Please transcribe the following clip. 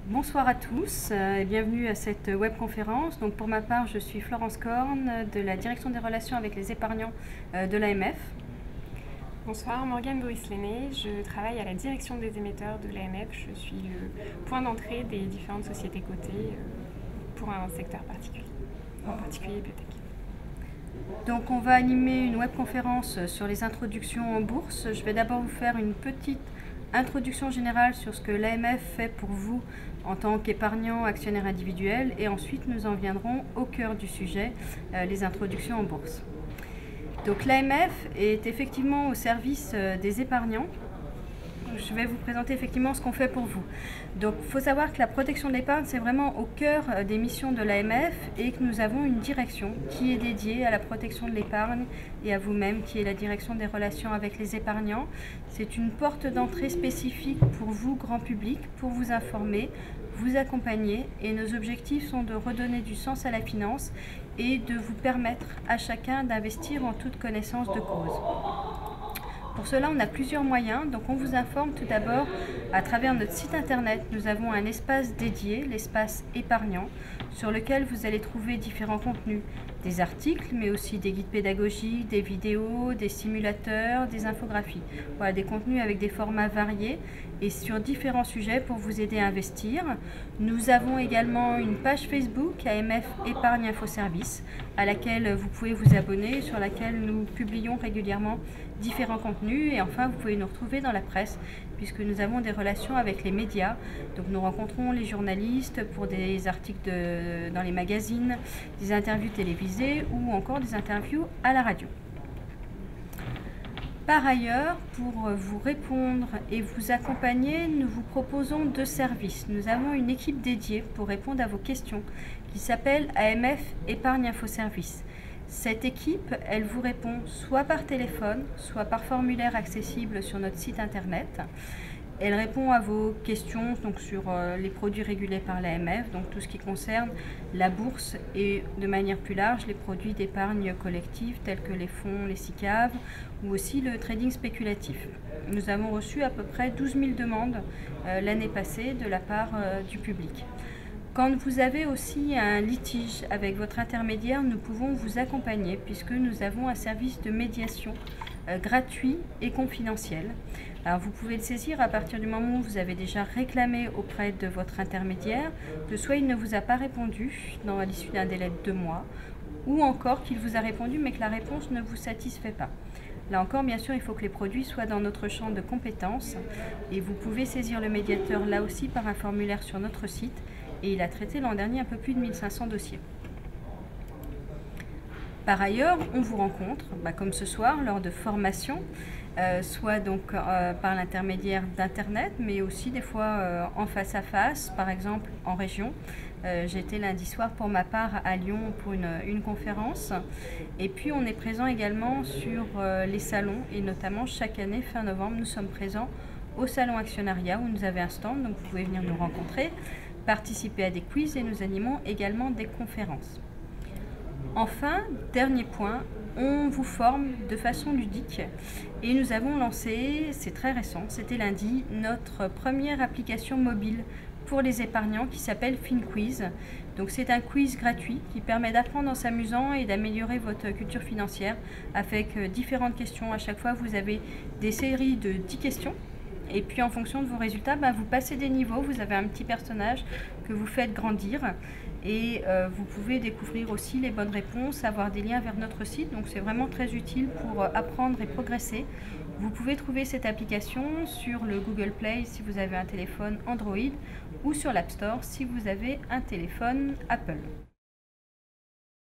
Bonsoir à tous et bienvenue à cette webconférence. Donc pour ma part, je suis Florence Corne de la Direction des relations avec les épargnants de l'AMF. Bonsoir, Morgane Boris-Lenné, je travaille à la direction des émetteurs de l'AMF. Je suis le point d'entrée des différentes sociétés cotées pour un secteur particulier, en particulier bibliothèque. Donc on va animer une webconférence sur les introductions en bourse. Je vais d'abord vous faire une petite introduction générale sur ce que l'AMF fait pour vous en tant qu'épargnant actionnaire individuel et ensuite nous en viendrons au cœur du sujet, les introductions en bourse. Donc l'AMF est effectivement au service des épargnants. Je vais vous présenter effectivement ce qu'on fait pour vous. Donc il faut savoir que la protection de l'épargne, c'est vraiment au cœur des missions de l'AMF et que nous avons une direction qui est dédiée à la protection de l'épargne et à vous-même, qui est la direction des relations avec les épargnants. C'est une porte d'entrée spécifique pour vous, grand public, pour vous informer, vous accompagner, et nos objectifs sont de redonner du sens à la finance et de vous permettre à chacun d'investir en toute connaissance de cause. Pour cela, on a plusieurs moyens. Donc on vous informe tout d'abord à travers notre site internet. Nous avons un espace dédié, l'espace épargnant, sur lequel vous allez trouver différents contenus, des articles, mais aussi des guides pédagogiques, des vidéos, des simulateurs, des infographies. Voilà, des contenus avec des formats variés et sur différents sujets pour vous aider à investir. Nous avons également une page Facebook, AMF Épargne Info Service, à laquelle vous pouvez vous abonner, sur laquelle nous publions régulièrement différents contenus. Et enfin, vous pouvez nous retrouver dans la presse, puisque nous avons des relations avec les médias. Donc nous rencontrons les journalistes pour des articles dans les magazines, des interviews télévisées ou encore des interviews à la radio. Par ailleurs, pour vous répondre et vous accompagner, nous vous proposons deux services. Nous avons une équipe dédiée pour répondre à vos questions qui s'appelle AMF Épargne Info Service. Cette équipe, elle vous répond soit par téléphone, soit par formulaire accessible sur notre site internet. Elle répond à vos questions donc sur les produits régulés par l'AMF, donc tout ce qui concerne la bourse et de manière plus large les produits d'épargne collective tels que les fonds, les SICAV ou aussi le trading spéculatif. Nous avons reçu à peu près 12 000 demandes l'année passée de la part du public. Quand vous avez aussi un litige avec votre intermédiaire, nous pouvons vous accompagner puisque nous avons un service de médiation gratuit et confidentiel. Alors vous pouvez le saisir à partir du moment où vous avez déjà réclamé auprès de votre intermédiaire que soit il ne vous a pas répondu à l'issue d'un délai de 2 mois, ou encore qu'il vous a répondu mais que la réponse ne vous satisfait pas. Là encore, bien sûr, il faut que les produits soient dans notre champ de compétences et vous pouvez saisir le médiateur là aussi par un formulaire sur notre site et il a traité l'an dernier un peu plus de 1500 dossiers. Par ailleurs, on vous rencontre, comme ce soir, lors de formations, soit donc par l'intermédiaire d'Internet, mais aussi des fois en face à face, par exemple en région. J'étais lundi soir pour ma part à Lyon pour une conférence. Et puis on est présent également sur les salons, et notamment chaque année, fin novembre, nous sommes présents au salon actionnariat où nous avons un stand, donc vous pouvez venir nous rencontrer, participer à des quiz et nous animons également des conférences. Enfin, dernier point, on vous forme de façon ludique et nous avons lancé, c'est très récent, c'était lundi, notre première application mobile pour les épargnants qui s'appelle FinQuiz. Donc c'est un quiz gratuit qui permet d'apprendre en s'amusant et d'améliorer votre culture financière avec différentes questions. À chaque fois, vous avez des séries de 10 questions. Et puis en fonction de vos résultats, vous passez des niveaux, vous avez un petit personnage que vous faites grandir et vous pouvez découvrir aussi les bonnes réponses, avoir des liens vers notre site. Donc c'est vraiment très utile pour apprendre et progresser. Vous pouvez trouver cette application sur le Google Play si vous avez un téléphone Android ou sur l'App Store si vous avez un téléphone Apple.